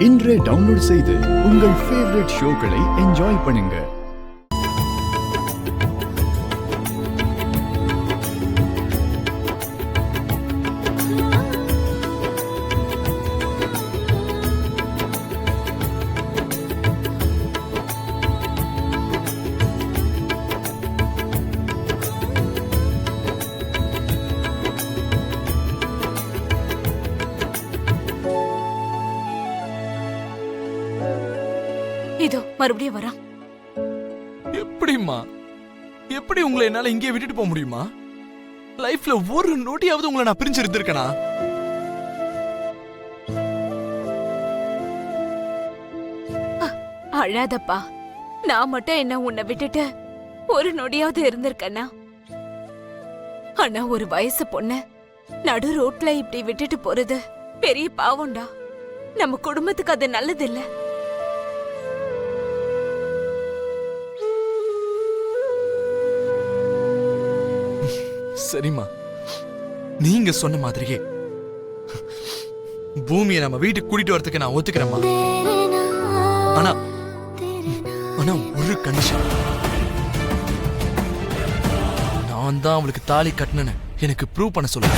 இன்றே டவுன்லோட் செய்து உங்கள் ஃபேவரட் ஷோக்களை என்ஜாய் பண்ணுங்க. இதோ மறுபடியும் வரா. எப்படிம்மா, எப்படி உங்களை என்னால இங்கே விட்டுட்டு போக முடியுமா? லைஃப்ல ஒரு நொடியாவது உங்களை நான் பிரிஞ்சு இருந்திருக்கேனா? அழாதப்பா. நான் மட்டும் என்ன உன்னை விட்டுட்டு ஒரு நொடியாவது இருந்திருக்கேனா? ஆனா ஒரு வயசு பொண்ணு நடு ரோட்ல இப்படி விட்டுட்டு போறது பெரிய பாவம்டா. நம்ம குடும்பத்துக்கு அது நல்லது இல்ல. சரிம்மா, நீங்க சொன்ன மாதிரியே பூமியை நம்ம வீட்டுக்கு கூட்டிட்டு வரதுக்கு நான் ஒத்துக்கிறேம்மா. ஆனா ஆனா ஒரு கண்டிஷன். நான் தான் அவளுக்கு தாலி கட்டினேன்னு எனக்கு ப்ரூவ் பண்ண சொல்லுங்க.